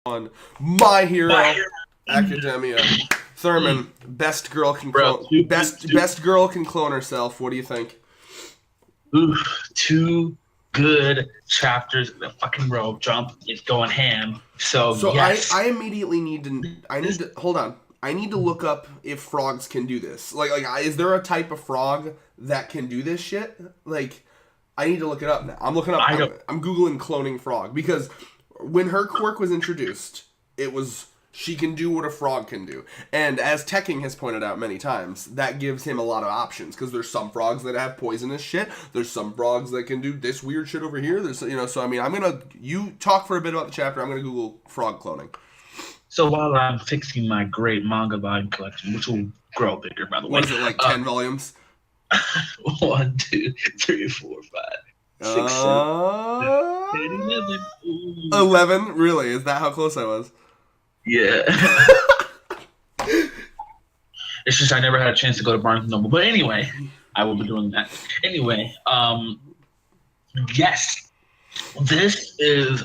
on My Hero Academia. Thurman, best girl can clone. Best girl can clone herself. What do you think? Ooh, two good chapters. The fucking rope jump is going ham. So yes. I immediately need to hold on. I need to look up if frogs can do this. Is there a type of frog that can do this shit? Like, I need to look it up now. I'm looking up. I'm googling cloning frog because when her quirk was introduced, it was she can do what a frog can do. And as Tekking has pointed out many times, that gives him a lot of options because there's some frogs that have poisonous shit. There's some frogs that can do this weird shit over here. There's so I mean, you talk for a bit about the chapter. I'm gonna Google frog cloning. So while I'm fixing my great manga volume collection, which will grow bigger, by the way. What is it, like 10 volumes? 1, 2, 3, 4, 5, 6, 7, 8, 11. Ooh. 11? Really? Is that how close I was? Yeah. It's just I never had a chance to go to Barnes & Noble. But anyway, I will be doing that. Anyway, yes. This is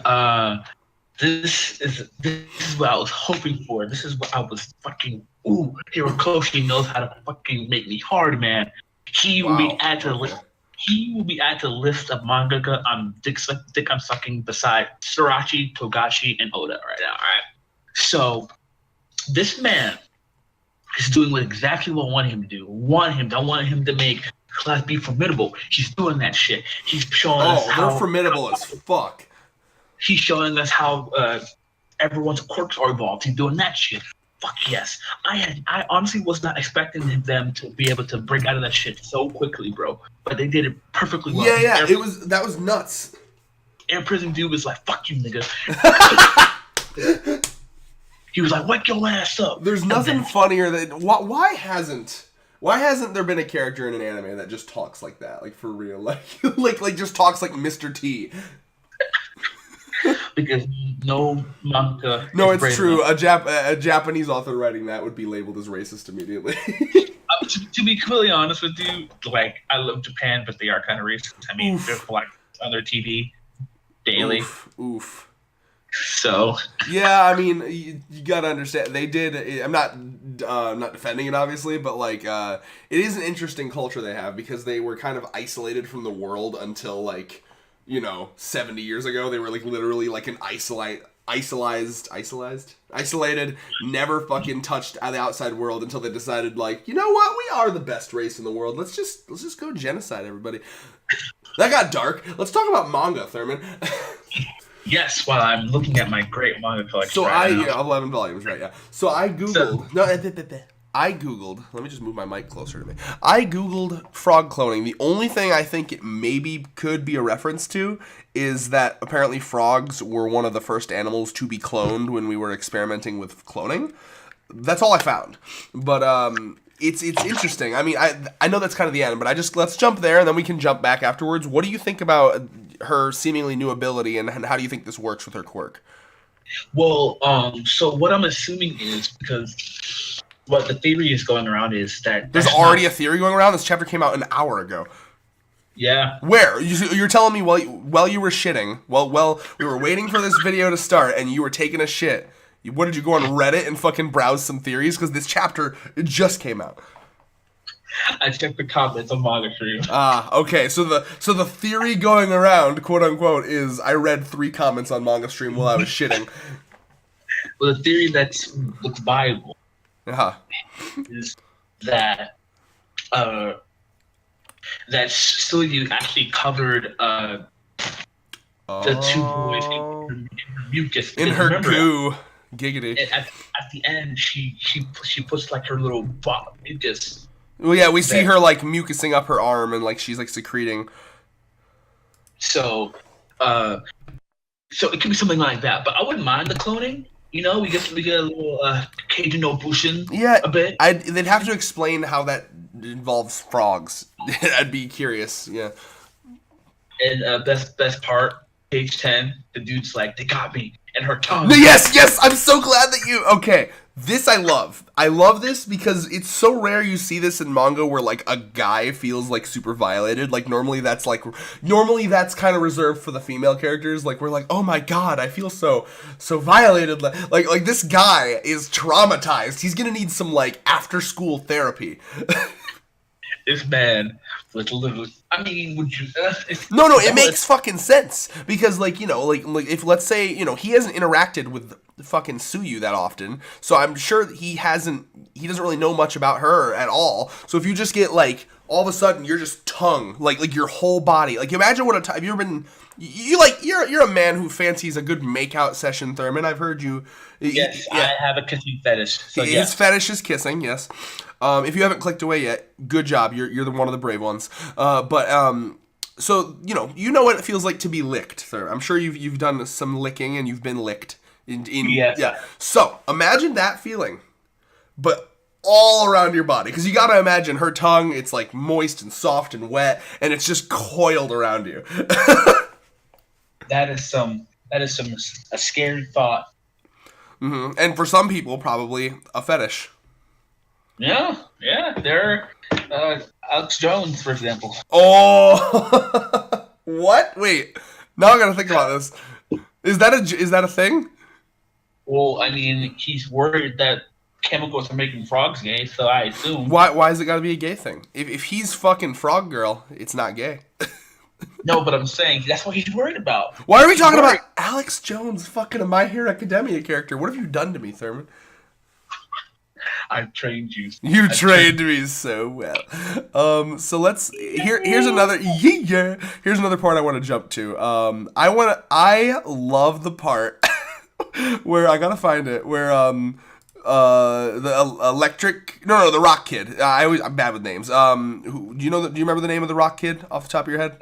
what I was hoping for. This is what I was fucking. Ooh, Hirokoshi knows how to fucking make me hard, man. He will be added to the list. He will be added to the list of mangaka I'm sucking beside Surachi, Togashi, and Oda right now. All right. So this man is doing exactly what I want him to do. I want him to make class B formidable. He's doing that shit. He's showing us how they're formidable as fuck. He's showing us how everyone's quirks are evolved. He's doing that shit. Fuck yes. I honestly was not expecting them to be able to break out of that shit so quickly, bro. But they did it perfectly well. Yeah. That was nuts. Air Prison dude was like, "Fuck you, nigga." He was like, "Wake your ass up." There's nothing funnier than why hasn't there been a character in an anime that just talks like that, like for real, like just talks like Mr. T? Because no manga. No, it's true. A Japanese author writing that would be labeled as racist immediately. To be completely honest with you, like I love Japan, but they are kind of racist. I mean, they're black on their TV daily. Oof. So yeah, I mean, you gotta understand. They did. I'm not defending it, obviously, but it is an interesting culture they have because they were kind of isolated from the world until 70 years ago. They were literally an isolated, never fucking touched the outside world until they decided you know what, we are the best race in the world. Let's just go genocide everybody. That got dark. Let's talk about manga, Thurman. Yes, while I'm looking at my great manga collection. So 11 volumes, right? Yeah. So I googled. I googled. Let me just move my mic closer to me. I googled frog cloning. The only thing I think it maybe could be a reference to is that apparently frogs were one of the first animals to be cloned when we were experimenting with cloning. That's all I found. But it's interesting. I mean, I know that's kind of the end, but let's jump there and then we can jump back afterwards. What do you think about her seemingly new ability and how do you think this works with her quirk? Well, so what I'm assuming is because what the theory is going around is that there's already a theory going around. This chapter came out an hour ago. Yeah. Where? You're telling me while you were shitting, while we were waiting for this video to start and you were taking a shit, what did you go on Reddit and fucking browse some theories? Because this chapter just came out. I checked the comments on Manga Stream. Okay. So the theory going around, quote unquote, is I read 3 comments on Manga Stream while I was shitting. Well, the theory that looks viable is that Suyu actually covered the 2 boys in her mucus. In her goo. Giggity. At the end, she puts her little mucus. Well, yeah, we see her mucusing up her arm and she's secreting. So it could be something like that. But I wouldn't mind the cloning. We get a little Cajun Obushin. Yeah, a bit. They'd have to explain how that involves frogs. I'd be curious. Yeah. And best part, page 10, the dude's like, "They got me," and her tongue. Yes, I'm so glad that you. Okay, This I love. I love this because it's so rare you see this in manga where like a guy feels like super violated. Like normally that's kind of reserved for the female characters. Like we're like, oh my god, I feel so violated. Like this guy is traumatized. He's gonna need some like after school therapy. This man was literally. I mean, would you? No, it makes fucking sense because, like, you know, like if let's say, you know, he hasn't interacted with fucking Suyu that often, so I'm sure that he doesn't really know much about her at all. So if you just get like all of a sudden you're just tongue, like your whole body, like imagine what have you ever been? You're a man who fancies a good makeout session, Thurman. I've heard you. Yes, yeah. I have a kissing fetish. So his fetish is kissing. Yes. If you haven't clicked away yet, good job. You're one of the brave ones. So you know what it feels like to be licked, sir. I'm sure you've done some licking and you've been licked. Yes. Yeah. So imagine that feeling, but all around your body, because you gotta imagine her tongue. It's like moist and soft and wet, and it's just coiled around you. That is a scary thought. Mm-hmm. And for some people, probably a fetish. Yeah. They're Alex Jones, for example. Oh, what? Wait, now I gotta think about this. Is that a thing? Well, I mean, he's worried that chemicals are making frogs gay, so I assume. Why is it gotta be a gay thing? If he's fucking Frog Girl, it's not gay. No, but I'm saying that's what he's worried about. Why are we talking about Alex Jones, fucking a My Hero Academia character? What have you done to me, Thurman? I've trained you. You trained me so well. So let's here's another here's another part I want to jump to. I love the part where I gotta find it where the Rock Kid. I'm bad with names. Do you remember the name of the Rock Kid off the top of your head?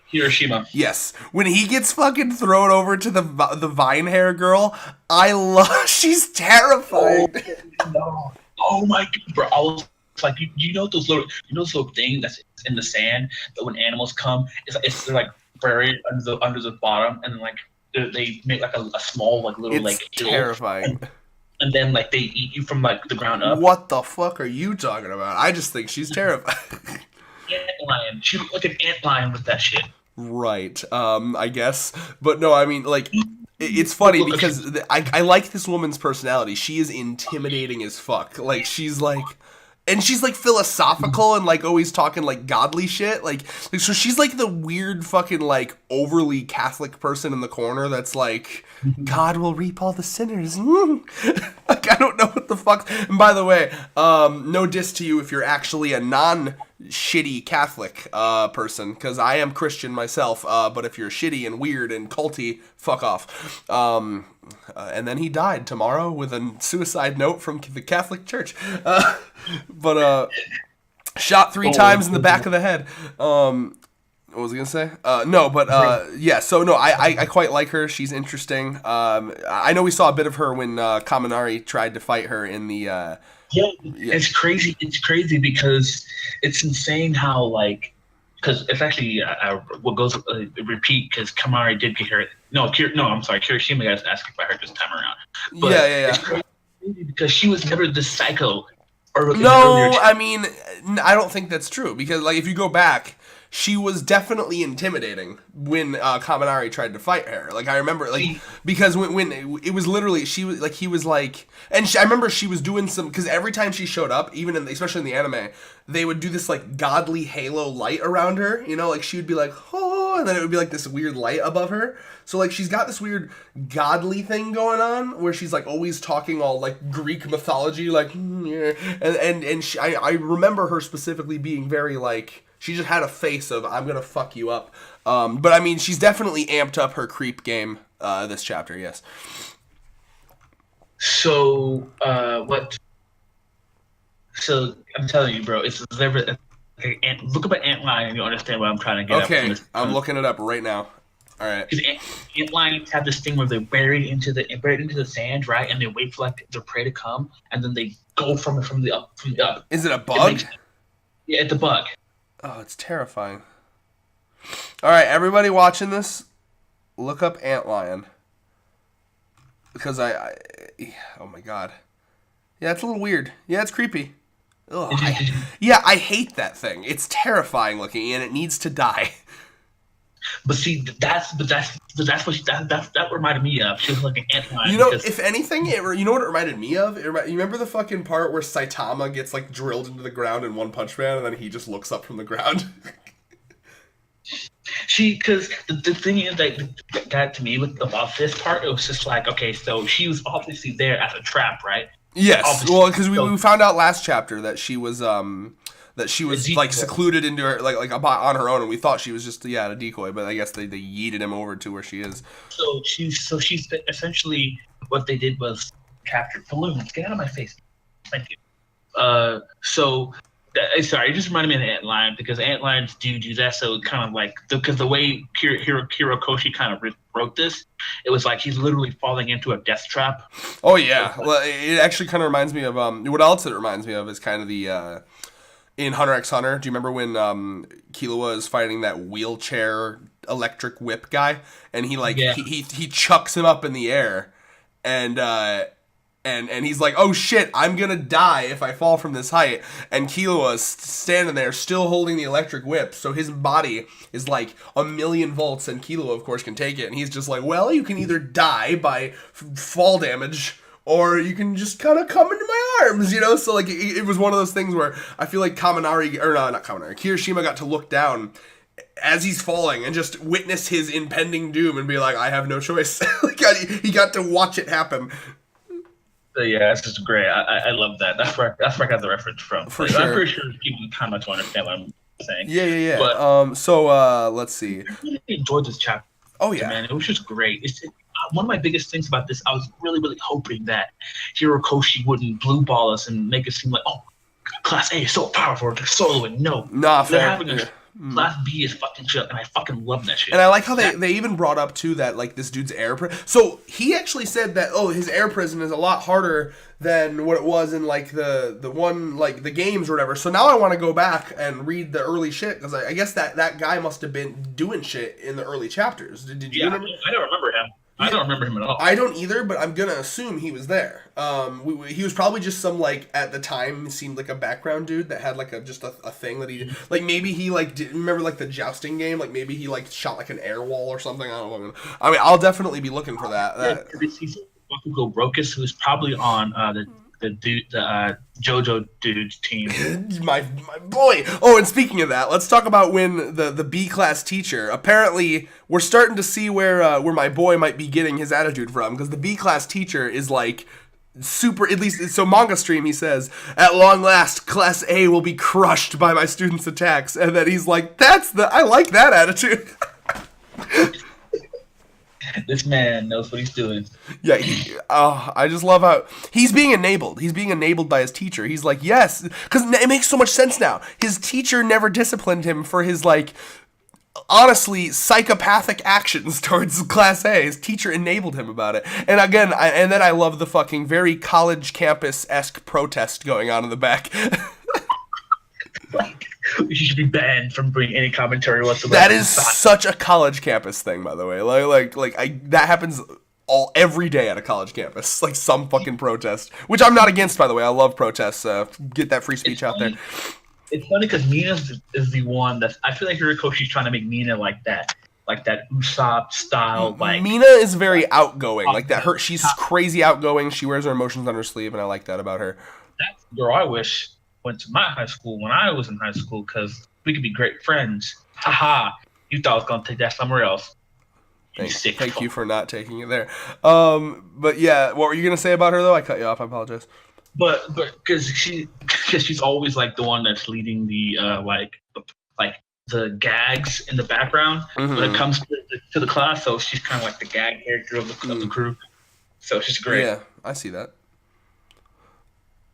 Hiroshima. Yes. When he gets fucking thrown over to the vine hair girl, she's terrifying. Oh, no. Oh my god, bro! I was like, you know those little things that's in the sand that when animals come, they're like buried under the bottom, and then like they make like a small like little like hill. Terrifying. And then like they eat you from like the ground up. What the fuck are you talking about? I just think she's terrifying. Antlion. She looked like an antlion with that shit. Right. I guess, but no, I mean like. It's funny because I like this woman's personality. She is intimidating as fuck. Like she's like philosophical and like always talking like godly shit. Like so she's like the weird fucking like overly Catholic person in the corner that's like God will reap all the sinners. Like I don't know what the fuck. And by the way, no diss to you if you're actually a non-shitty Catholic person, because I am Christian myself. But if you're shitty and weird and culty, fuck off. And then he died tomorrow with a suicide note from the Catholic Church. But shot 3 times in the back of the head. What was I gonna say? Yeah. So no, I quite like her. She's interesting. I know we saw a bit of her when Kaminari tried to fight her in the. Yeah, it's crazy. It's crazy because it's insane how like. Because it's actually what goes repeat because Kamari did get her. I'm sorry. Kirishima got asked about her this time around. But yeah. It's crazy because she was never the psycho. No, I mean, I don't think that's true because like if you go back, she was definitely intimidating when Kaminari tried to fight her. Like I remember, like because when it was literally he was like, and I remember she was doing some because every time she showed up, especially in the anime, they would do this like godly halo light around her. You know, like she would be like, oh, and then it would be like this weird light above her. So like she's got this weird godly thing going on where she's like always talking all like Greek mythology, like yeah. and I remember her specifically being very like. She just had a face of, I'm going to fuck you up. But, I mean, she's definitely amped up her creep game this chapter, yes. So, what? So, I'm telling you, bro, it's never... look up at Antlion and you'll understand what I'm trying to get at. Okay, I'm looking it up right now. All right. Because antlions have this thing where they're buried into the sand, right? And they wait for, like, their prey to come, and then they go from the up. Is it a bug? Yeah, it's a bug. Oh, it's terrifying. All right, everybody watching this, look up Antlion. Because oh my god. Yeah, it's a little weird. Yeah, it's creepy. Ugh, Did you, did you, I hate that thing. It's terrifying looking, and it needs to die. but see, that's what that reminded me of. She was like an antlion. You know, if anything, you know what it reminded me of? You remember the fucking part where Saitama gets like drilled into the ground in One Punch Man, and then he just looks up from the ground? Because the thing is that got to me about this part, it was just like, okay, so she was obviously there as a trap, right? Yes, Obviously. well, because we found out last chapter that she was like secluded into her like on her own, and we thought she was just a decoy, but I guess they yeeted him over to where she is. So she's essentially what they did was captured balloons. Get out of my face! Thank you. Sorry, it just reminded me of the antlion because antlions do that. So it kind of like because the way Hirokoshi kind of wrote this, it was like he's literally falling into a death trap. Oh yeah, well, it actually kind of reminds me of what else it reminds me of is kind of the in Hunter x Hunter. Do you remember when Killua is fighting that wheelchair electric whip guy, and he chucks him up in the air, and he's like, oh shit, I'm gonna die if I fall from this height. And Killua's standing there still holding the electric whip, so his body is like 1,000,000 volts, and Killua, of course, can take it. And he's just like, well, you can either die by fall damage, or you can just kind of come into my arms, you know? So like, it was one of those things where I feel like Kirishima got to look down as he's falling and just witness his impending doom and be like, I have no choice. Like, he got to watch it happen. Yeah, it's just great. I love that. That's where I got the reference from. For sure. I'm pretty sure people kind of understand what I'm saying. Yeah. But, let's see. I really enjoyed this chapter. Oh yeah, man, it was just great. It's one of my biggest things about this. I was really, really hoping that Hirokoshi wouldn't blue ball us and make it seem like, oh, Class A is so powerful, they're soloing. No, fair. Class B is fucking shit, and I fucking love that shit. And I like how they even brought up too that like this dude's air so he actually said that his air prison is a lot harder than what it was in like the one like the games or whatever. So now I want to go back and read the early shit because I guess that guy must have been doing shit in the early chapters. Did you remember? I don't remember him. I don't remember him at all. I don't either, but I'm gonna assume he was there. He was probably just some like at the time seemed like a background dude that had like a thing that he did. Like maybe he like did remember like the jousting game. Like maybe he like shot like an air wall or something. I don't know. I mean, I'll definitely be looking for that. He's Bakugo Brocus, who's probably on the JoJo dude's team. my boy. Oh, and speaking of that, let's talk about when the B class teacher. Apparently, we're starting to see where my boy might be getting his attitude from, because the B class teacher is like super. At least so manga stream he says, at long last, Class A will be crushed by my students' attacks, and then he's like, I like that attitude. This man knows what he's doing. Yeah, I just love how he's being enabled. He's being enabled by his teacher. He's like, yes, because it makes so much sense now. His teacher never disciplined him for his, like, honestly, psychopathic actions towards Class A. His teacher enabled him about it. And again, then I love the fucking very college campus-esque protest going on in the back. Like, you should be banned from bringing any commentary whatsoever. That is such a college campus thing, by the way. That happens every day at a college campus. Like some fucking protest, which I'm not against, by the way. I love protests. Get that free speech out there. It's funny because Mina is the one that I feel like Hirokoshi's trying to make Mina like that Usopp style. Like Mina is very outgoing, like that. She's crazy outgoing. She wears her emotions on her sleeve, and I like that about her. That's the girl I wish went to my high school when I was in high school, because we could be great friends. Haha, you thought I was going to take that somewhere else. Thank you for not taking it there. But yeah, what were you going to say about her, though? I cut you off. I apologize. But because she's always like the one that's leading the like the gags in the background when it comes to the class. So she's kind of like the gag character of the crew. So she's great. Yeah, I see that.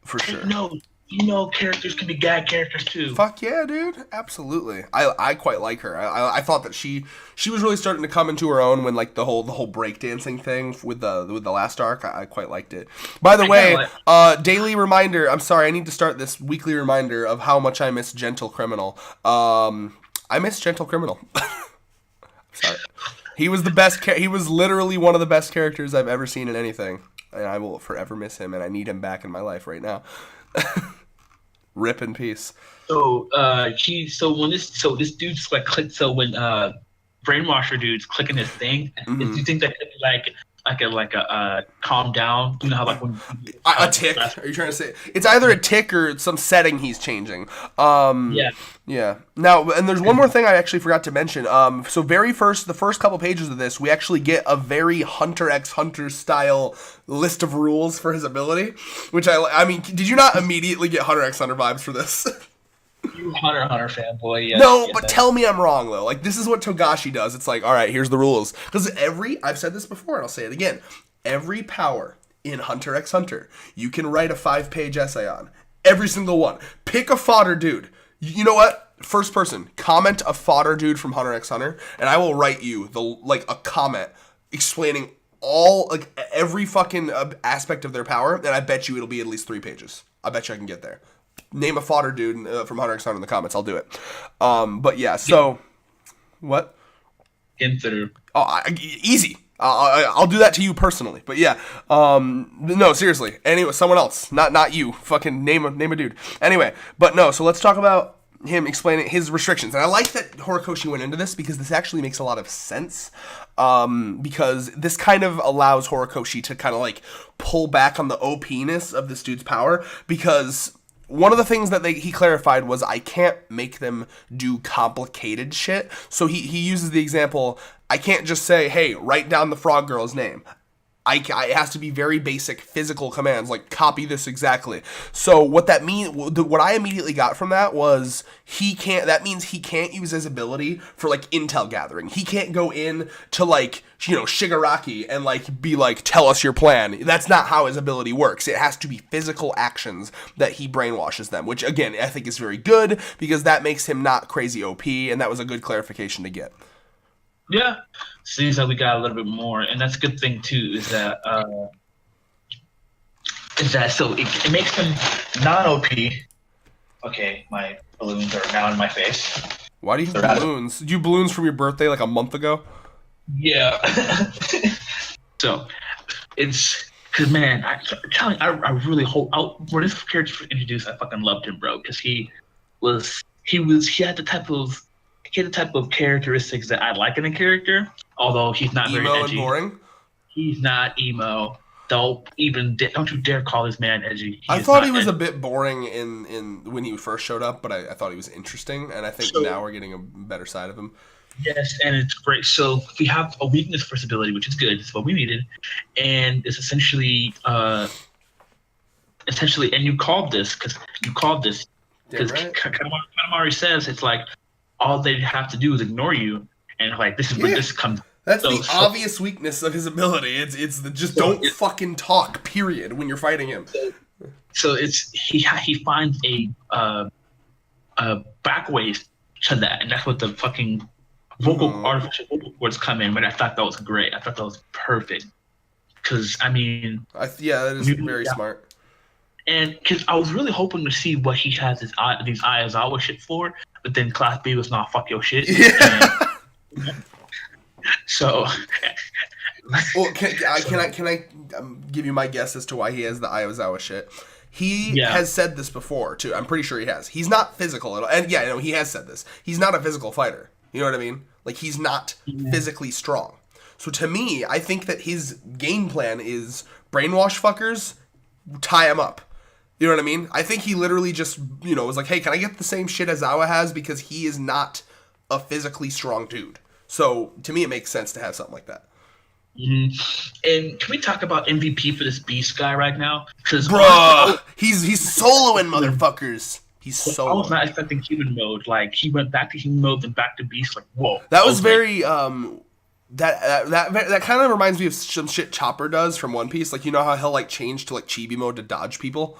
For sure. No, characters can be gag characters too. Fuck yeah, dude! Absolutely. I quite like her. I thought that she was really starting to come into her own when like the whole breakdancing thing with the last arc. I quite liked it. By the way, daily reminder. I'm sorry, I need to start this weekly reminder of how much I miss Gentle Criminal. I miss Gentle Criminal. Sorry. He was the best. He was literally one of the best characters I've ever seen in anything. and I will forever miss him, and I need him back in my life right now. Rip in peace. So this dude's like click. So when brainwasher dude's clicking his thing, do you think that could be like a calm down? You know how like when a tick? Are you trying to say it's either a tick or some setting he's changing? Yeah. Now, and there's one more thing I actually forgot to mention. So the first couple pages of this, we actually get a very Hunter x Hunter style list of rules for his ability, which I mean, did you not immediately get Hunter x Hunter vibes for this? You Hunter x Hunter fanboy. Yes, no, but tell me I'm wrong though. Like this is what Togashi does. It's like, all right, here's the rules. Because I've said this before, and I'll say it again. Every power in Hunter x Hunter, you can write a 5-page essay on. Every single one. Pick a fodder dude. You know what? First person, comment a fodder dude from Hunter x Hunter, and I will write you a comment explaining every fucking aspect of their power, and I bet you it'll be at least 3 pages. I bet you I can get there. Name a fodder dude from Hunter x Hunter in the comments. I'll do it. But yeah, so what? Consider. Oh, easy. I'll do that to you personally. But yeah, no, seriously. Anyway, someone else, not you. Fucking name a dude. Anyway, but no. So let's talk about him explaining his restrictions. And I like that Horikoshi went into this because this actually makes a lot of sense. Because this kind of allows Horikoshi to kind of like pull back on the OP-ness of this dude's power, because one of the things that he clarified was I can't make them do complicated shit. So he uses the example, I can't just say, hey, write down the frog girl's name. It has to be very basic physical commands, like copy this exactly. So what that means, what I immediately got from that was that means he can't use his ability for like intel gathering. He can't go in to like, Shigaraki and like be like, tell us your plan. That's not how his ability works. It has to be physical actions that he brainwashes them, which again, I think is very good because that makes him not crazy OP, and that was a good clarification to get. Yeah, seems like we got a little bit more, and that's a good thing too. Is that so it makes him non-OP. Okay, my balloons are now in my face. Why do you have balloons? Did you balloons from your birthday like a month ago? Yeah. So it's because man, I really hope when this character was introduced, I fucking loved him, bro, because he had the type of characteristics that I like in a character, although he's not emo very edgy. And boring? He's not emo. Don't you dare call this man edgy. I thought he was a bit boring in when he first showed up, but I thought he was interesting, and I think now we're getting a better side of him. Yes, and it's great. So we have a weakness for his ability, which is good. It's what we needed, and it's essentially, and you called this because Katamari says it's like all they have to do is ignore you, and like this is where this comes. That's the obvious weakness of his ability. It's don't fucking talk. Period. When you're fighting him. So it's he finds a back ways to that, and that's what the fucking artificial vocal cords come in. But I thought that was great. I thought that was perfect because I mean, that is very smart. And because I was really hoping to see what he has these Aizawa shit for, but then Class B was not fuck your shit. Yeah. So, well, can I give you my guess as to why he has the Aizawa shit? He has said this before too. I'm pretty sure he has. He's not physical at all, and he has said this. He's not a physical fighter. You know what I mean? Like he's not physically strong. So to me, I think that his game plan is brainwash fuckers, tie him up. You know what I mean? I think he literally just, was like, hey, can I get the same shit as Aizawa has? Because he is not a physically strong dude. So to me, it makes sense to have something like that. Mm-hmm. And can we talk about MVP for this Beast guy right now? Because he's soloing motherfuckers. He's soloing. I was not expecting human mode. Like he went back to human mode, then back to Beast. Like whoa. That was very that kind of reminds me of some shit Chopper does from One Piece. Like how he'll like change to like Chibi mode to dodge people.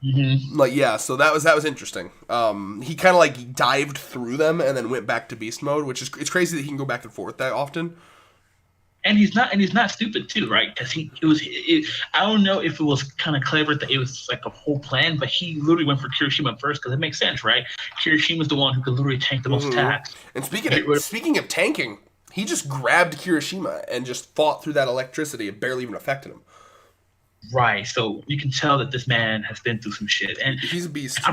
Mm-hmm. Like so that was interesting. He kind of like dived through them and then went back to Beast mode, which is it's crazy that he can go back and forth that often. And he's not stupid too, right? Because I don't know if it was kind of clever that it was like a whole plan, but he literally went for Kirishima first because it makes sense, right? Kirishima's the one who could literally tank the most attacks. And speaking of tanking, he just grabbed Kirishima and just fought through that electricity. It barely even affected him. Right. So you can tell that this man has been through some shit, and he's a beast. I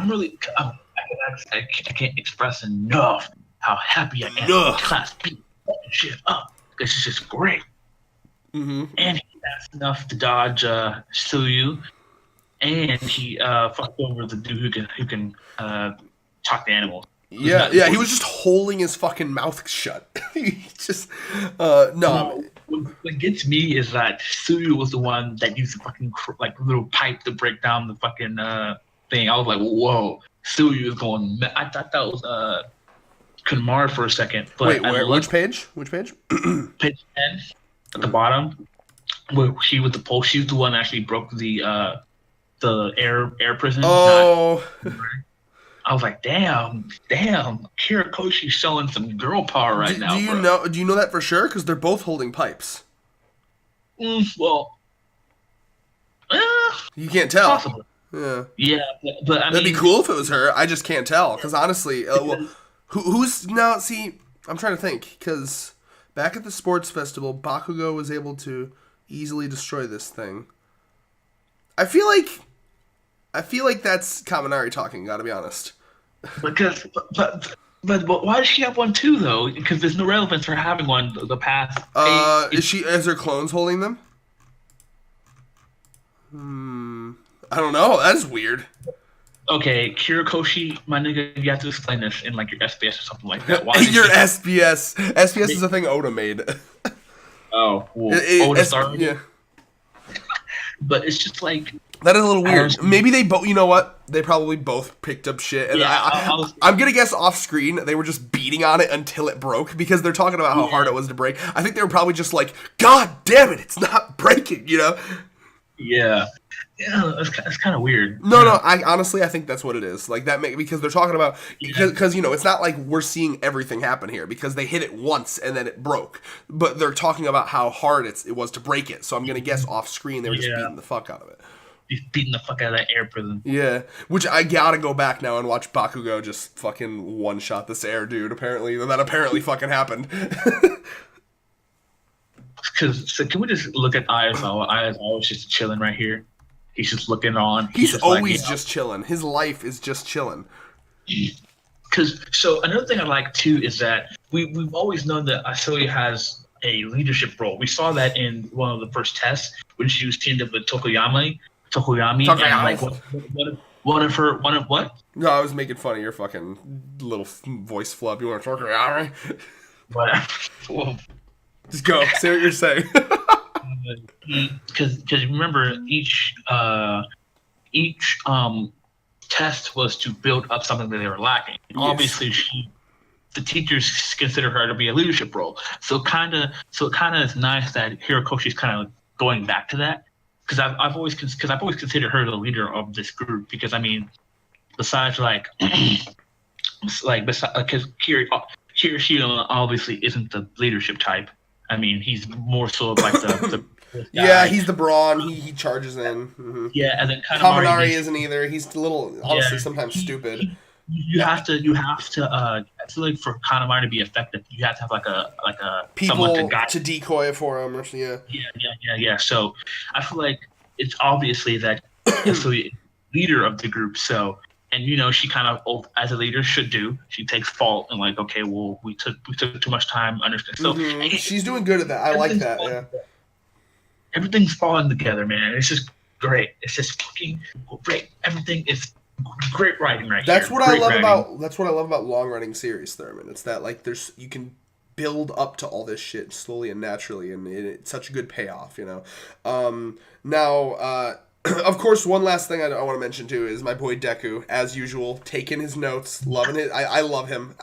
can't express enough how happy I am. Class B shit up. This is just great. Mm-hmm. And he fast enough to dodge Suyu, and he fucked over the dude who can talk to animals. Yeah, he was just holding his fucking mouth shut. He just no. What gets me is that Suyu was the one that used the fucking like little pipe to break down the fucking thing. I was like, whoa, Suyu is going. I thought that was Kunmar for a second. But wait, which page? Which page? Page 10 at the bottom, where she was the one that actually broke the air prison. Oh. I was like, damn, Kirikoshi's showing some girl power right now. Do you know that for sure? Because they're both holding pipes. Well, you can't tell. Possibly. Yeah, but I that'd be cool if it was her. I just can't tell because honestly, who's now? See, I'm trying to think because back at the sports festival, Bakugo was able to easily destroy this thing. I feel like that's Kaminari talking. Gotta be honest. Because, but why does she have one too though? Because there's no relevance for having one. The past. Is her clones holding them? I don't know. That's weird. Okay, Kirikoshi, my nigga, you have to explain this in like your SBS or something like that. Why your SBS? SBS is a thing Oda made. Oh, well, Oda started. Yeah. But it's just like. That is a little weird. Maybe they both. You know what? They probably both picked up shit. And I'm gonna guess off screen they were just beating on it until it broke because they're talking about how hard it was to break. I think they were probably just like, "God damn it, it's not breaking," you know? Yeah, that's kind of weird. No, I think that's what it is. Like that because they're talking about because it's not like we're seeing everything happen here because they hit it once and then it broke. But they're talking about how hard it was to break it. So I'm gonna guess off screen they were just beating the fuck out of it. He's beating the fuck out of that air prison. Yeah, which I gotta go back now and watch Bakugo just fucking one-shot this air dude. That apparently fucking happened. So can we just look at Ayazawa? Ayazawa is just chilling right here. He's just looking on. He's always just chilling. His life is just chilling. So another thing I like too is that we've always known that Asoya has a leadership role. We saw that in one of the first tests when she was teamed up with Tokoyami, and like one of what? No, I was making fun of your fucking little voice flub. You want to talk about Whatever. Well, just go. Say what you're saying. Because remember each test was to build up something that they were lacking. Yes. Obviously, the teachers consider her to be a leadership role. So it kind of is nice that Hirokoshi's kind of going back to that. Because I've always considered her the leader of this group. Because I mean, besides because Kirishima obviously isn't the leadership type. I mean, he's more so like the yeah, he's the brawn. He charges in. Mm-hmm. Yeah, and then Kaminari isn't either. He's a little honestly sometimes stupid. You have to. I feel like for Kaminari to be effective, you have to have like a people to decoy for him. Yeah. So I feel like it's obviously that it's the leader of the group. So and she kind of as a leader should do. She takes fault and like, okay, well we took too much time. Understand? So she's doing good at that. I like that. Yeah. Everything's falling together, man. It's just great. It's just fucking great. Everything is great writing right That's here. What I love about long running series, Thurman. It's that like you can build up to all this shit slowly and naturally, and it's such a good payoff, Now, of course, one last thing I want to mention too is my boy Deku, as usual, taking his notes, loving it. I love him.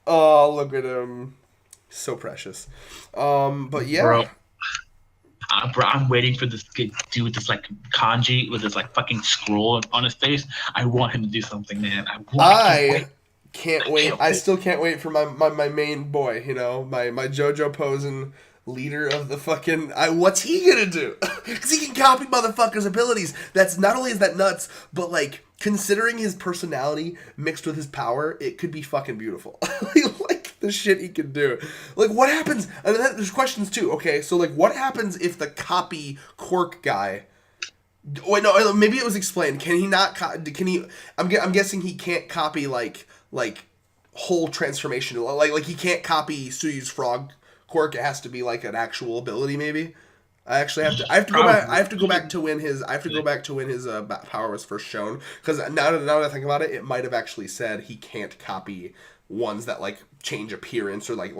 Oh, look at him, so precious. But yeah. Bro, I'm waiting for this kid to do with this like kanji with this like fucking scroll on his face. I want him to do something, man. I can't wait. I still can't wait for my main boy. My JoJo posing leader of the fucking. What's he gonna do? Because he can copy motherfuckers' abilities. That's not only is that nuts, but like considering his personality mixed with his power, it could be fucking beautiful. Like The shit he can do. Like, what happens? And then there's questions too. Okay, so like, what happens if the copy Quark guy? Wait, no, maybe it was explained. Can he not? Can he? I'm guessing he can't copy like whole transformation. Like he can't copy Suyu's frog quirk. It has to be like an actual ability. Maybe. I actually have to. I have to go back. I have to go back to when his. I have to go back to when his power was first shown. Because now that I think about it, it might have actually said he can't copy ones that like change appearance or like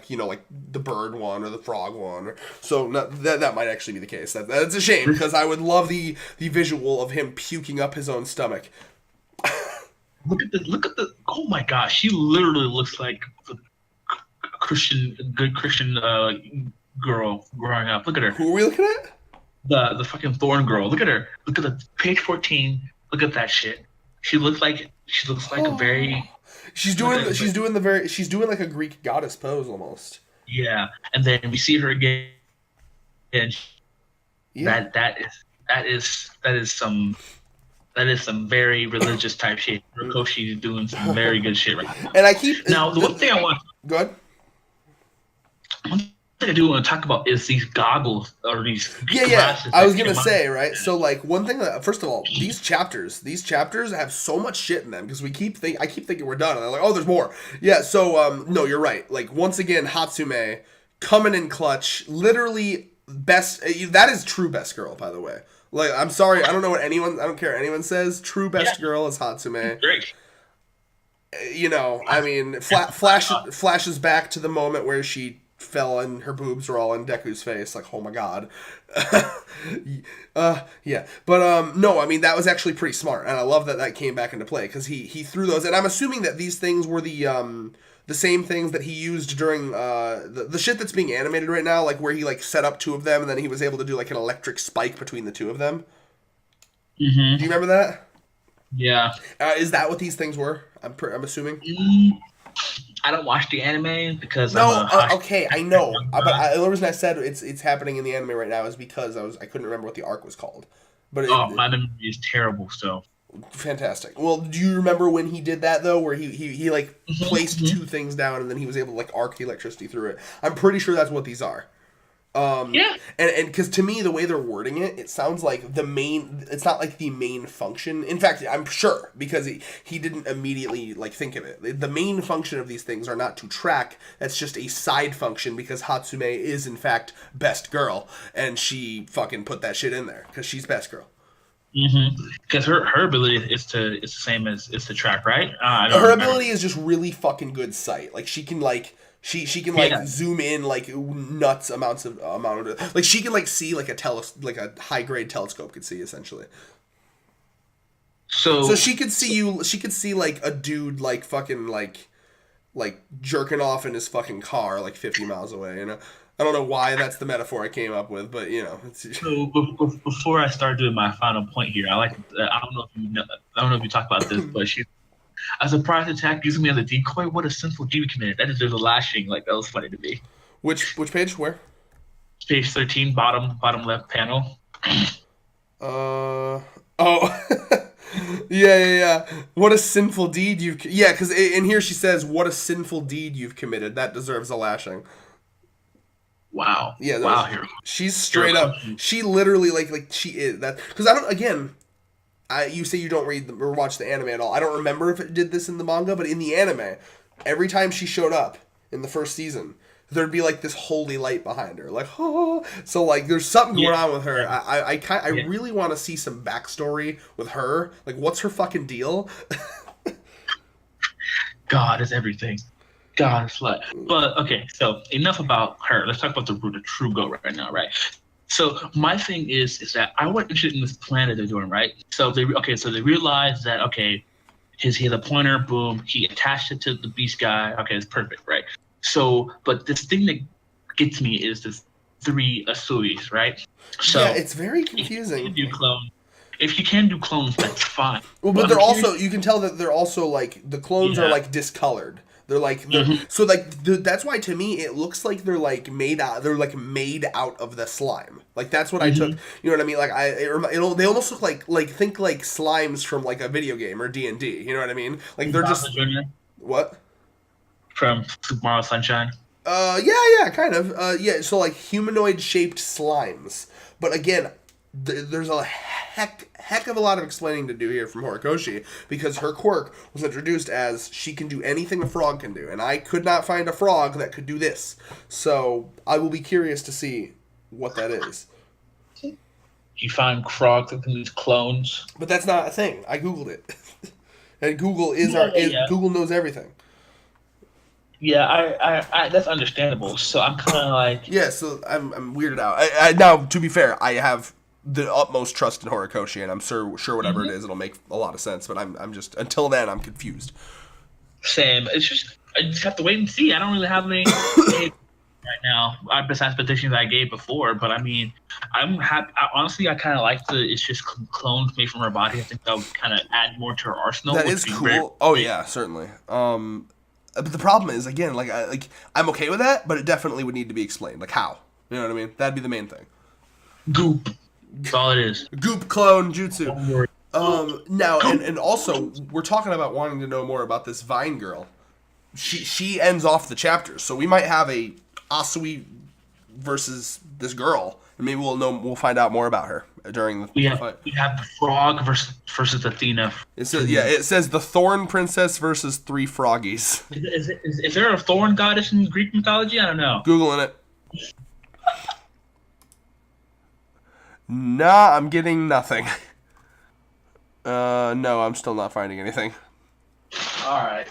you know like the bird one or the frog one. So that might actually be the case. That's a shame because I would love the visual of him puking up his own stomach. Look at the. Oh my gosh, he literally looks like a good Christian girl growing up. Look at her. Who are we looking at? The fucking Thorn girl. Look at her. Look at the page 14. Look at that shit. She looks like a very. She's doing like a Greek goddess pose almost. Yeah, and then we see her again. And yeah. that is some very religious type shit. Rokoshi's doing some very good shit right now. And I keep now the one thing I want. Go ahead. One thing I do want to talk about is these goggles or these glasses. I was gonna say, right? So like one thing that first of all, these chapters have so much shit in them because I keep thinking we're done and they're like, oh, there's more. Yeah, so no, you're right. Like once again, Hatsume coming in clutch, literally best. That is true best girl, by the way. Like I'm sorry, I don't care what anyone says. True best girl is Hatsume. Great. You know, I mean, flashes back to the moment where she fell and her boobs were all in Deku's face. Like, oh my god. Yeah. But no, I mean that was actually pretty smart, and I love that came back into play because he threw those, and I'm assuming that these things were the same things that he used during the shit that's being animated right now, like where he like set up two of them and then he was able to do like an electric spike between the two of them. Mm-hmm. Do you remember that? Yeah. Is that what these things were? I'm assuming. I don't watch the anime because okay, I know. But the reason I said it's happening in the anime right now is because I couldn't remember what the arc was called. But my memory is terrible. So fantastic. Well, do you remember when he did that though, where he like placed two things down and then he was able to like arc the electricity through it? I'm pretty sure that's what these are. Yeah. And because to me, the way they're wording it, it sounds like it's not like the main function. In fact, I'm sure, because he didn't immediately like think of it. The main function of these things are not to track. That's just a side function because Hatsume is in fact best girl, and she fucking put that shit in there because she's best girl. Because her ability is the same as to track, right? Her ability is just really fucking good sight. Like she can like. She can like zoom in like nuts amount of like she can like see like a high grade telescope could see essentially. So she could see she could see like a dude like fucking like jerking off in his fucking car like 50 miles away, you know. I don't know why that's the metaphor I came up with, but you know. So before I start doing my final point here, I don't know if you talk about this, but a surprise attack using me as a decoy. What a sinful deed we committed. That deserves a lashing. Like that was funny to me. Which page? Where? Page 13, bottom left panel. Oh. yeah. What a sinful deed you've. Yeah, because in here she says, "What a sinful deed you've committed. That deserves a lashing." Wow. Yeah. Wow. She's straight up. She literally like she is that because I don't again. You say you don't read or watch the anime at all. I don't remember if it did this in the manga, but in the anime, every time she showed up in the first season, there'd be like this holy light behind her, like oh. So like there's something going on with her. I really want to see some backstory with her. Like what's her fucking deal? God is everything. God is like. But okay, so enough about her. Let's talk about the true goat right now, right? So my thing is that I was interested in this plan that they're doing, right? So they realized that he had a pointer, boom, he attached it to the beast guy. Okay, it's perfect, right? So, but this thing that gets me is this 3 Asuis, right? So yeah, it's very confusing. If you can do clones, that's fine. Well, but they're also you can tell that they're also like the clones are like discolored. They're like so like that's why to me it looks like they're like made out of the slime. Like that's what I took. You know what I mean? Like they almost look like think like slimes from like a video game or D&D. You know what I mean? Like they're just what? from Super Mario Sunshine? Yeah, kind of. Yeah, so like humanoid shaped slimes. But again, there's a heck of a lot of explaining to do here from Horikoshi because her quirk was introduced as she can do anything a frog can do, and I could not find a frog that could do this. So I will be curious to see what that is. You find frogs that can use clones, but that's not a thing. I googled it, and Google is Google knows everything. Yeah, I that's understandable. So I'm kind of like, yeah. So I'm weirded out. I now, to be fair, I have the utmost trust in Horikoshi, and I'm sure whatever it is, it'll make a lot of sense. But I'm just until then, I'm confused. Same. It's just I just have to wait and see. I don't really have any right now besides petitions I gave before. But I mean, I'm happy. Honestly, I kind of like it's just clones made from her body. I think that would kind of add more to her arsenal. That is cool. Oh yeah, certainly. But the problem is, again, I'm okay with that, but it definitely would need to be explained. Like how? You know what I mean? That'd be the main thing. Goop. That's all it is. Goop clone jutsu. Now, and also, we're talking about wanting to know more about this Vine girl. She ends off the chapter, so we might have a Asui versus this girl, and maybe we'll find out more about her during the fight. We have the frog versus Athena. It says the Thorn Princess versus 3 froggies. Is there a thorn goddess in Greek mythology? I don't know. Googling it. Nah, I'm getting nothing. No, I'm still not finding anything. Alright.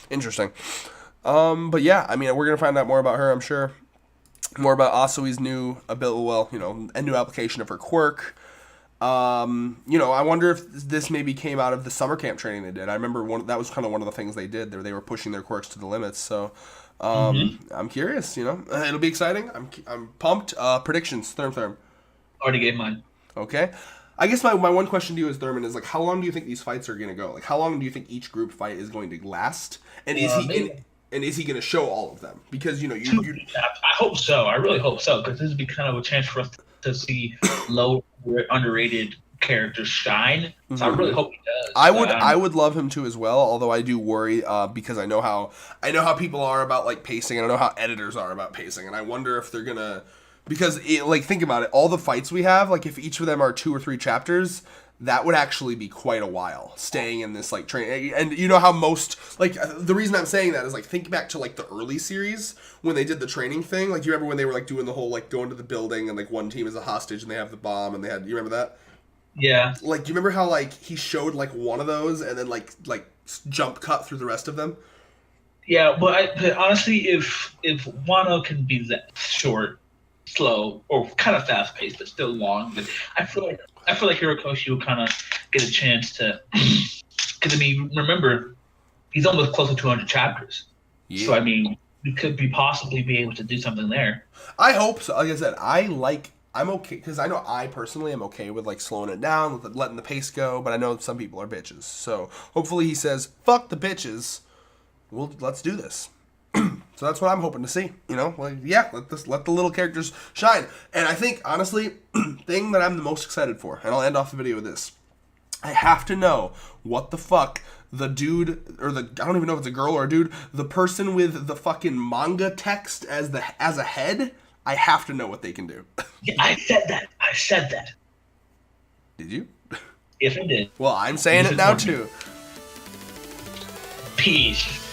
Interesting. But yeah, I mean, we're gonna find out more about her, I'm sure. More about Asui's new ability, a new application of her quirk. I wonder if this maybe came out of the summer camp training they did. I remember that was kind of one of the things they did. They were pushing their quirks to the limits. So, I'm curious. It'll be exciting. I'm pumped. Predictions, Therm. Already gave mine. Okay. I guess my one question to you as Thurman is how long do you think these fights are going to go? How long do you think each group fight is going to last? And is he going to show all of them? Because I hope so. I really hope so, because this would be kind of a chance for us to see low underrated characters shine. So I really hope he does. I would love him to as well. Although I do worry because I know how people are about pacing, and I know how editors are about pacing, and I wonder if they're gonna. Because, think about it, all the fights we have, if each of them are 2 or 3 chapters, that would actually be quite a while, staying in this, training. And you know how most, the reason I'm saying that is, think back to, the early series, when they did the training thing. Do you remember when they were, doing the whole, going to the building, and, one team is a hostage, and they have the bomb, and you remember that? Yeah. Do you remember how, he showed, one of those, and then, jump cut through the rest of them? Yeah, but honestly, if Wano can be that short, slow, or kind of fast paced, but still long. But I feel like Horikoshi will kind of get a chance to, because remember, he's almost close to 200 chapters. Yeah. So we could possibly be able to do something there. I hope so. Like I said, I'm okay because I know I personally am okay with slowing it down, letting the pace go. But I know some people are bitches, so hopefully he says, "Fuck the bitches." Let's do this. So that's what I'm hoping to see. Let the little characters shine. And I think, honestly, thing that I'm the most excited for, and I'll end off the video with this. I have to know what the fuck the dude, I don't even know if it's a girl or a dude, the person with the fucking manga text as a head, I have to know what they can do. Yeah, I said that. Did you? Yes, I did. Well, I'm saying it now too. Peace.